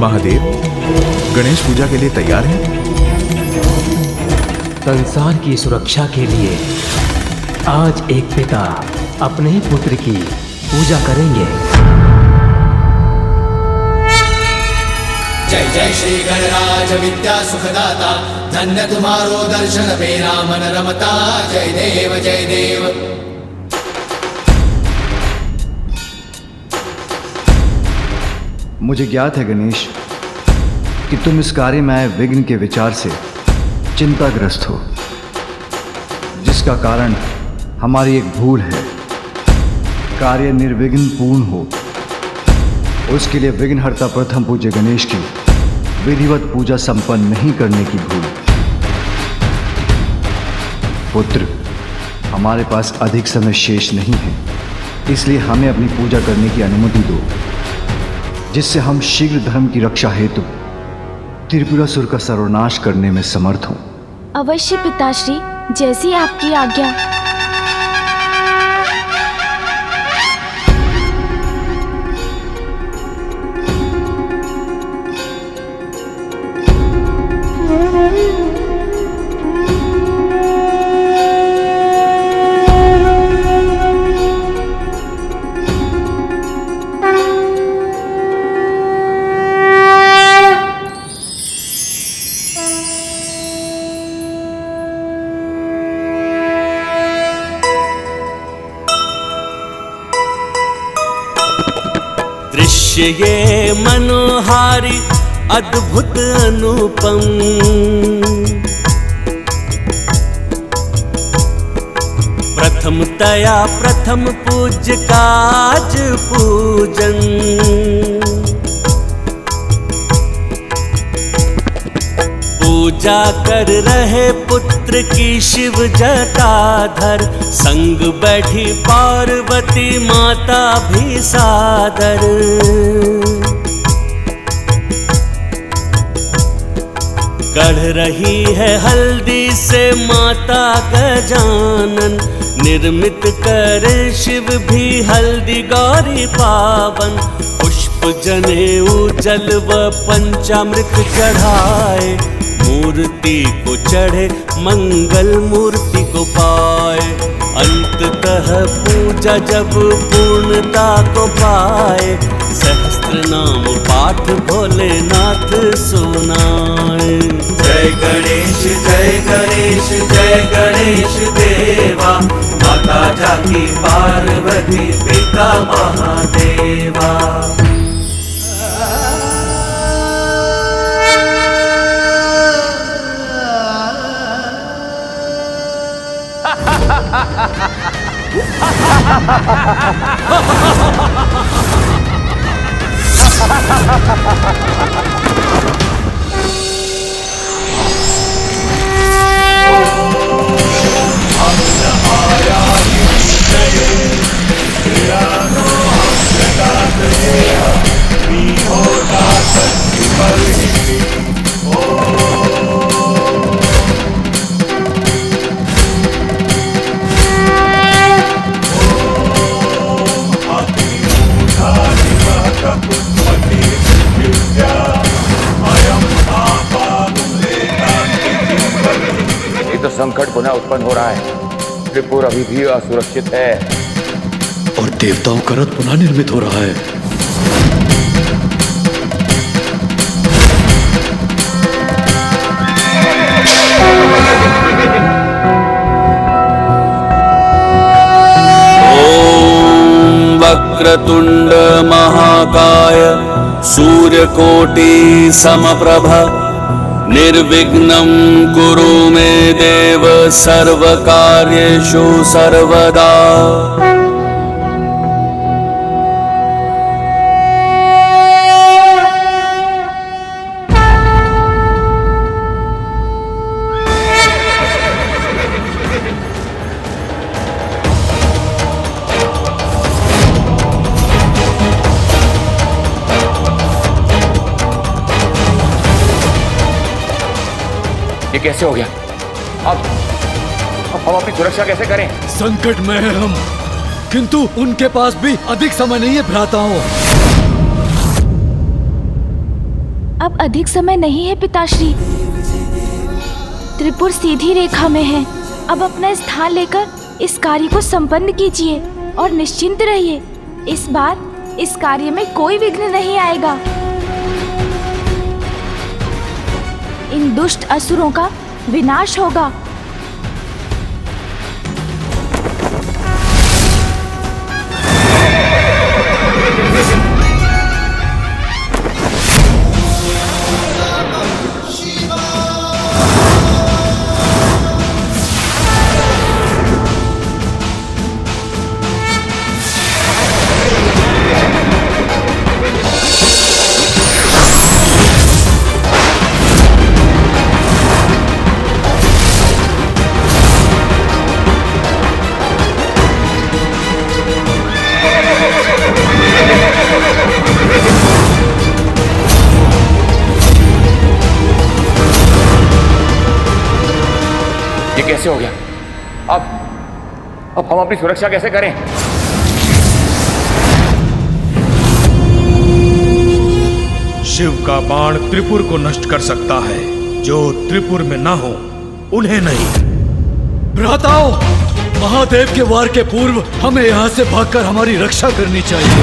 महादेव, गणेश पूजा के लिए तैयार हैं? संसार की सुरक्षा के लिए आज एक पिता अपने ही पुत्र की पूजा करेंगे। जय जय श्री गणराज विद्या सुखदाता, धन्य तुम्हारो दर्शन मेरा मन रमता। जय देव जय देव। मुझे ज्ञात है गणेश कि तुम इस कार्य में आए विघ्न के विचार से चिंताग्रस्त हो, जिसका कारण हमारी एक भूल है। कार्य निर्विघ्न पूर्ण हो, उसके लिए विघ्नहर्ता प्रथम पूज्य गणेश की विधिवत पूजा संपन्न नहीं करने की भूल। पुत्र, हमारे पास अधिक समय शेष नहीं है, इसलिए हमें अपनी पूजा करने की अनुमति दो, जिससे हम शीघ्र धर्म की रक्षा हेतु त्रिपुरासुर का सर्वनाश करने में समर्थ हों। अवश्य पिताश्री, जैसी आपकी आज्ञा। दृश्य ये मनोहारी अद्भुत अनुपम, प्रथमतया प्रथम पूज्य काज पूजन। पूजा कर रहे पुत्र की शिव जटाधर, संग बैठी पार्वती माता भी सादर। गढ़ रही है हल्दी से माता गजानन, निर्मित करे शिव भी हल्दी गौरी पावन। पुष्प जनेऊ जल व पंचामृत चढ़ाए, मूर्ति को चढ़े मंगल मूर्ति को पाए। अंततः पूजा जब पूर्णता को पाए, सहस्त्र नाम पाठ भोलेनाथ सुनाए। जय गणेश जय गणेश जय गणेश देवा, माता जाकी पार्वती पिता महादेवा। संकट पुनः उत्पन्न हो रहा है। त्रिपुर अभी भी असुरक्षित है और देवताओं का रथ पुनः निर्मित हो रहा है। ओम वक्रतुंड महाकाय सूर्यकोटि समप्रभ, निर्विघ्नं कुरु मे देव सर्वकार्येषु सर्वदा। ये कैसे हो गया? अब हम अपनी सुरक्षा कैसे करें? संकट में है हम, किंतु उनके पास भी अधिक समय नहीं है भ्राताओं। अब अधिक समय नहीं है पिताश्री। त्रिपुर सीधी रेखा में है। अब अपना स्थान लेकर इस कार्य को संपन्न कीजिए और निश्चिंत रहिए। इस बार इस कार्य में कोई विघ्न नहीं आएगा। इन दुष्ट असुरों का विनाश होगा। ये कैसे हो गया? अब हम अपनी सुरक्षा कैसे करें? शिव का बाण त्रिपुर को नष्ट कर सकता है। जो त्रिपुर में ना हो उन्हें नहीं। भ्राताओं, महादेव के वार के पूर्व हमें यहाँ से भागकर हमारी रक्षा करनी चाहिए,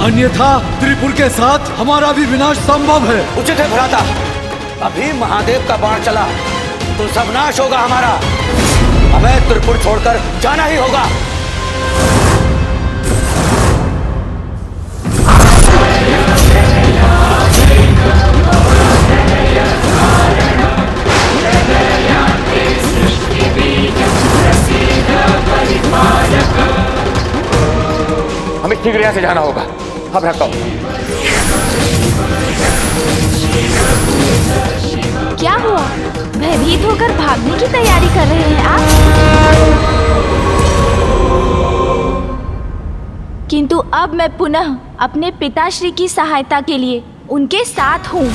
अन्यथा त्रिपुर के साथ हमारा भी विनाश संभव है। उचित है भ्राता, अभी महादेव का बाण चला तो सब नाश होगा हमारा। हमें त्रिपुर छोड़कर जाना ही होगा। हमें शीघ्र यहाँ से जाना होगा। अब रखता हूँ। क्या हुआ? भयभीत होकर भागने की तैयारी कर रहे हैं आप? किंतु अब मैं पुनः अपने पिताश्री की सहायता के लिए उनके साथ हूँ।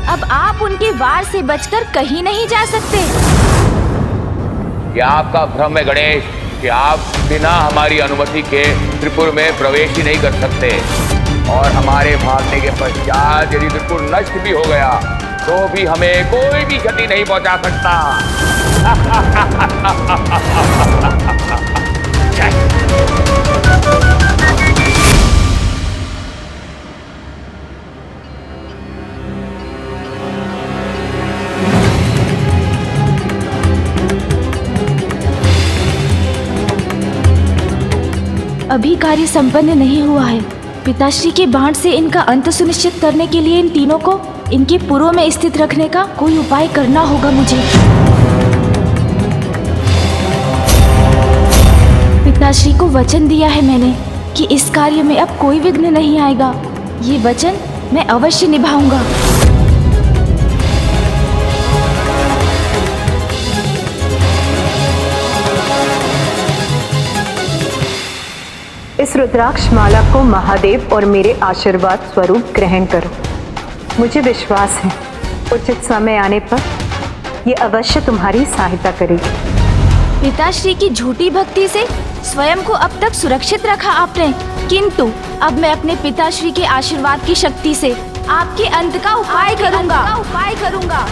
अब आप उनके वार से बचकर कहीं नहीं जा सकते। क्या आपका भ्रम है गणेश कि आप बिना हमारी अनुमति के त्रिपुर में प्रवेश ही नहीं कर सकते? और हमारे भागने के पश्चात यदि त्रिपुर नष्ट भी हो गया तो भी हमें कोई भी क्षति नहीं पहुंचा सकता। अभी कार्य संपन्न नहीं हुआ है। पिताश्री के बाण से इनका अंत सुनिश्चित करने के लिए इन तीनों को इनके पुरों में स्थित रखने का कोई उपाय करना होगा मुझे। पिताश्री को वचन दिया है मैंने कि इस कार्य में अब कोई विघ्न नहीं आएगा। ये वचन मैं अवश्य निभाऊंगा। इस रुद्राक्ष माला को महादेव और मेरे आशीर्वाद स्वरूप ग्रहण करो। मुझे विश्वास है उचित समय आने पर ये अवश्य तुम्हारी सहायता करेगी। पिताश्री की झूठी भक्ति से स्वयं को अब तक सुरक्षित रखा आपने, किंतु अब मैं अपने पिताश्री के आशीर्वाद की शक्ति से आपके अंत का उपाय करूंगा।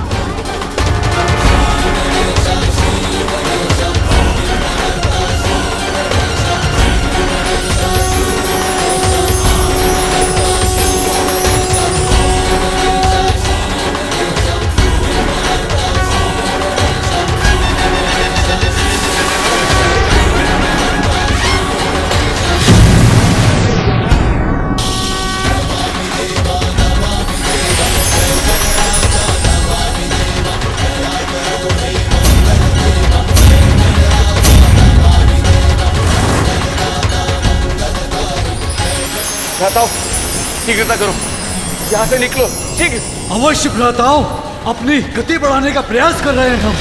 भ्राताओं, शीघ्रता करो, यहाँ से निकलो शीघ्र। अवश्य भ्राताओं, अपनी गति बढ़ाने का प्रयास कर रहे हैं हम।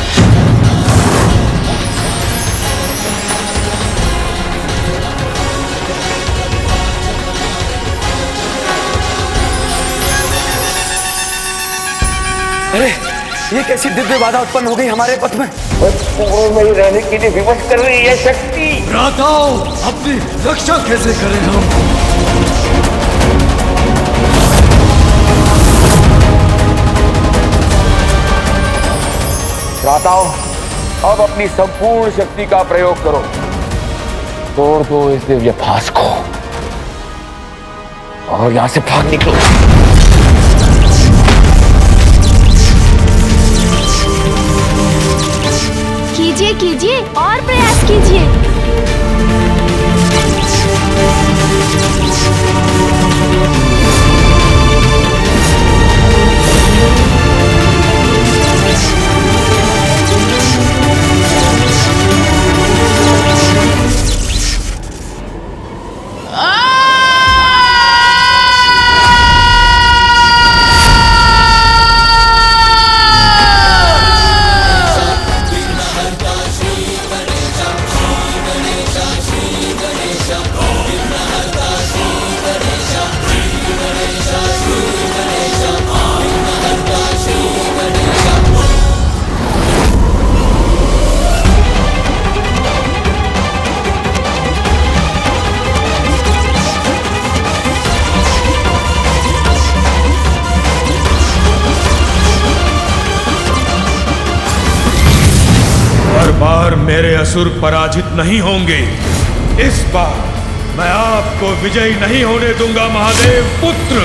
अरे, ये कैसी दिव्य बाधा उत्पन्न हो गई हमारे पथ में? में ही रहने के लिए विवश कर रही है शक्ति। भ्राताओं, अपनी रक्षा कैसे करें हम? भ्राताओं, अब अपनी संपूर्ण शक्ति का प्रयोग करो, तोड़ दो इस दिव्य फास को और यहां से भाग निकलो। कीजिए कीजिए और प्रयास कीजिए। हर बार मेरे असुर पराजित नहीं होंगे। इस बार मैं आपको विजयी नहीं होने दूंगा महादेव पुत्र।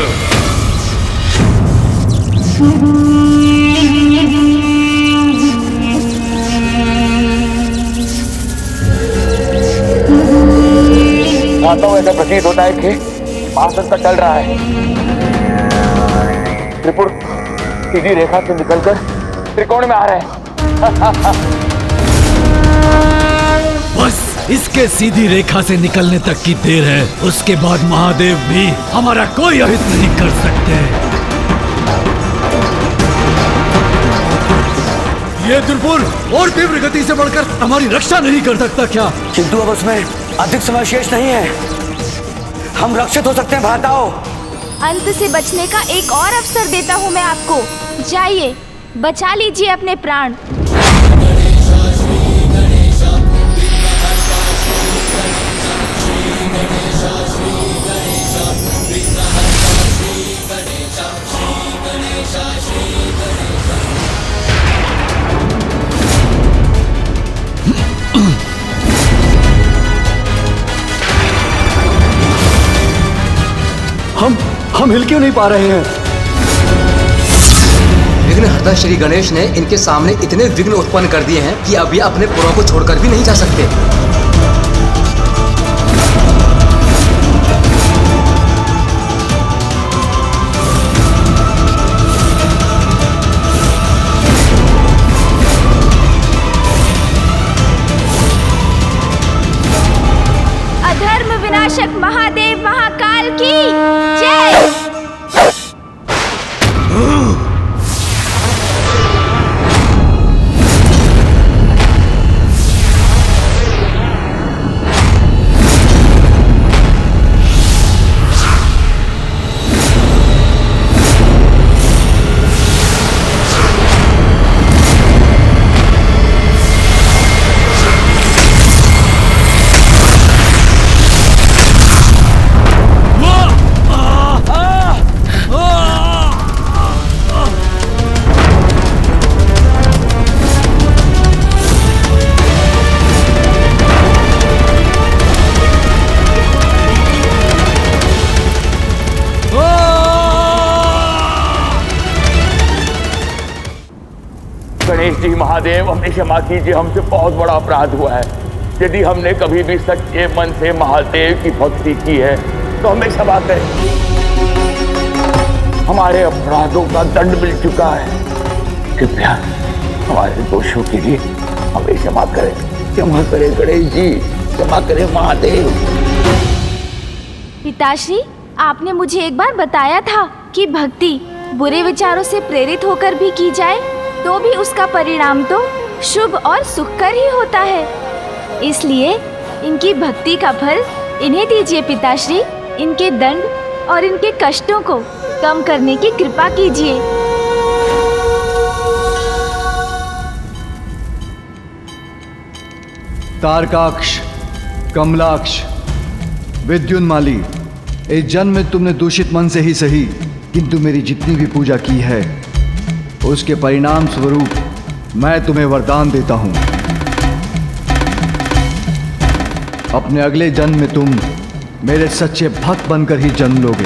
ऐसा प्रतीत होता है कि महासंकट टल रहा है। त्रिपुर सीधी रेखा से निकलकर त्रिकोण में आ रहे हैं। बस इसके सीधी रेखा से निकलने तक की देर है, उसके बाद महादेव भी हमारा कोई अहित नहीं कर सकते। ये त्रिपुर और तीव्र गति से बढ़कर हमारी रक्षा नहीं कर सकता क्या? किंतु अब उसमें अधिक समय शेष नहीं है, हम रक्षित हो सकते हैं भ्राताओं। अंत से बचने का एक और अवसर देता हूँ मैं आपको। जाइए, बचा लीजिए अपने प्राण। हम हिल क्यों नहीं पा रहे हैं? विघ्नहर्ता श्री गणेश ने इनके सामने इतने विघ्न उत्पन्न कर दिए हैं कि अब ये अपने पुरों को छोड़कर भी नहीं जा सकते। अधर्म विनाशक महादेव महाकाल की जय। गणेश जी, महादेव, हमें क्षमा कीजिए, हमसे बहुत बड़ा अपराध हुआ है। यदि हमने कभी भी सच्चे मन से महादेव की भक्ति की है तो हमें क्षमा करें। हमारे अपराधों का दंड मिल चुका है, कृपया हमारे दोषों के लिए हमें क्षमा करें। क्षमा करें गणेश जी, क्षमा करें महादेव। पिताश्री, आपने मुझे एक बार बताया था कि भक्ति बुरे विचारों से प्रेरित होकर भी की जाए तो भी उसका परिणाम तो शुभ और सुखकर ही होता है। इसलिए इनकी भक्ति का फल इन्हें दीजिए पिताश्री। इनके दंड और इनके कष्टों को कम करने की कृपा कीजिए। तारकाक्ष, कमलाक्ष, विद्युन्माली, इस जन्म में तुमने दूषित मन से ही सही किंतु मेरी जितनी भी पूजा की है उसके परिणाम स्वरूप मैं तुम्हें वरदान देता हूं, अपने अगले जन्म में तुम मेरे सच्चे भक्त बनकर ही जन्म लोगे।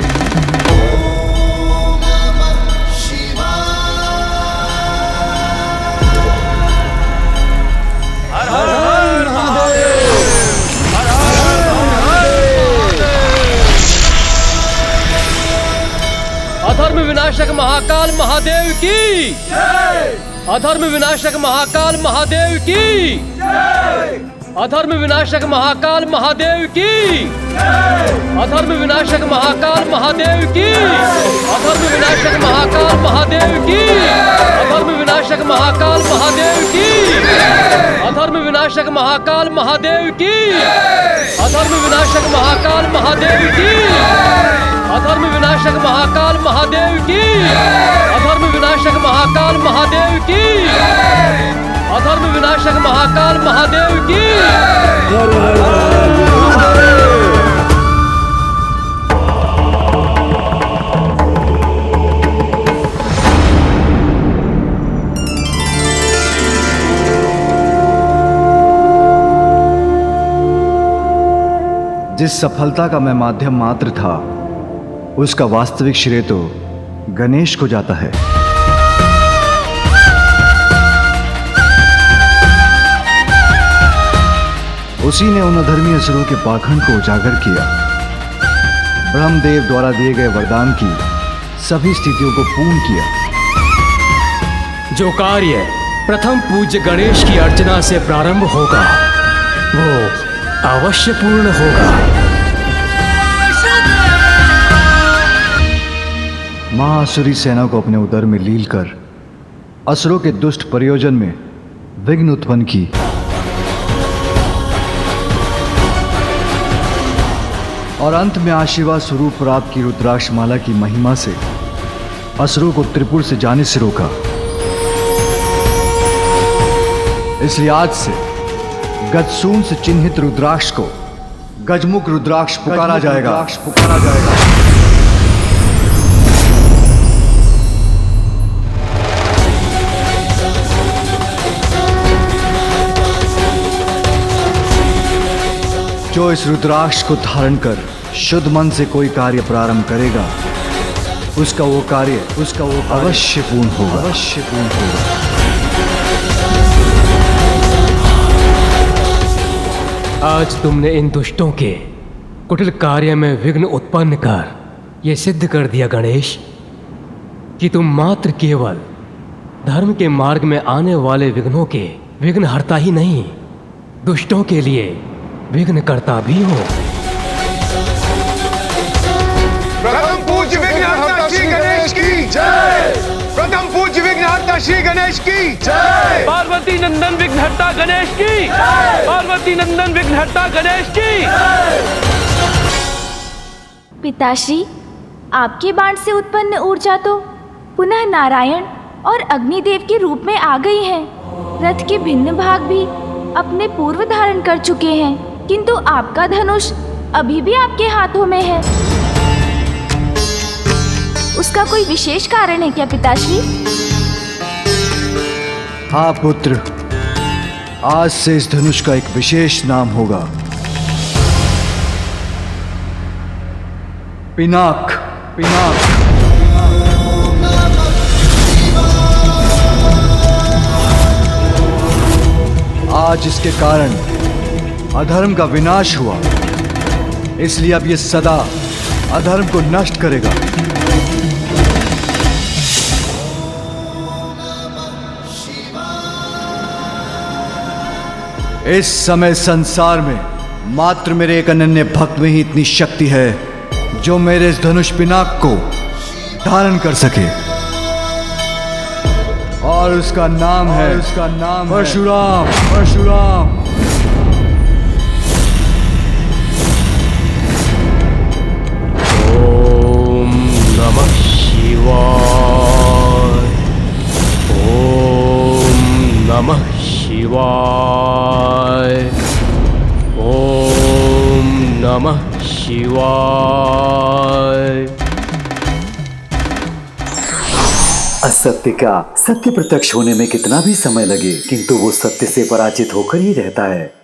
अधर्म विनाशक महाकाल महादेव की जय। अधर्म विनाशक महाकाल महादेव की जय। अधर्म विनाशक महाकाल महादेव की जय। अधर्म विनाशक महाकाल महादेव की। अधर्म विनाशक महाकाल महादेव की। अधर्म विनाशक महाकाल महादेव की। अधर्म विनाशक महाकाल महादेव की। अधर्म विनाशक महाकाल महादेव की। अधर्म विनाशक महाकाल महादेव की। अधर्म विनाशक महाकाल महादेव की। अधर्म विनाशक महाकाल महादेव की। जिस सफलता का मैं माध्यम मात्र था, उसका वास्तविक श्रेय तो गणेश को जाता है। उसी ने उन अधर्मी असुरों के पाखंड को उजागर किया, ब्रह्मदेव द्वारा दिए गए वरदान की सभी स्थितियों को पूर्ण किया। जो कार्य प्रथम पूज्य गणेश की अर्चना से प्रारंभ होगा, वो अवश्य पूर्ण होगा। महाअसुरी सेना को अपने उदर में लील कर असुरों के दुष्ट प्रयोजन में विघ्न उत्पन्न की। और अंत में आशीर्वाद स्वरूप प्राप्त की रुद्राक्ष माला की महिमा से असुरों को त्रिपुर से जाने से रोका। इसलिए आज से गजसून से चिन्हित रुद्राक्ष को गजमुख रुद्राक्ष पुकारा जाएगा। जो इस रुद्राक्ष को धारण कर शुद्ध मन से कोई कार्य प्रारंभ करेगा, उसका वो कार्य अवश्य पूर्ण होगा। आज तुमने इन दुष्टों के कुटिल कार्य में विघ्न उत्पन्न कर ये सिद्ध कर दिया गणेश कि तुम मात्र केवल धर्म के मार्ग में आने वाले विघ्नों के विघ्न हरता ही नहीं, दुष्टों के लिए विघ्न करता भी हो। प्रथम पूज्य विघ्नहर्ता श्री गणेश की जय। प्रथम पूज्य विघ्नहर्ता श्री गणेश की जय। पार्वती नंदन विघ्नहर्ता गणेश की जय। पार्वती नंदन विघ्नहर्ता गणेश की जय। पिताश्री, आपके बाण से उत्पन्न ऊर्जा तो पुनः नारायण और अग्निदेव के रूप में आ गई है। रथ के भिन्न भाग भी अपने पूर्व धारण कर चुके हैं, किंतु आपका धनुष अभी भी आपके हाथों में है। उसका कोई विशेष कारण है क्या पिताश्री? हाँ पुत्र, आज से इस धनुष का एक विशेष नाम होगा, पिनाक। आज इसके कारण अधर्म का विनाश हुआ, इसलिए अब ये सदा अधर्म को नष्ट करेगा। इस समय संसार में मात्र मेरे एक अनन्य भक्त में ही इतनी शक्ति है जो मेरे इस धनुष पिनाक को धारण कर सके, और उसका नाम है परशुराम। ओम नमः शिवाय। ओम नमः शिवाय। ओम नमः शिवाय। असत्य का सत्य प्रत्यक्ष होने में कितना भी समय लगे, किंतु वो सत्य से पराजित होकर ही रहता है।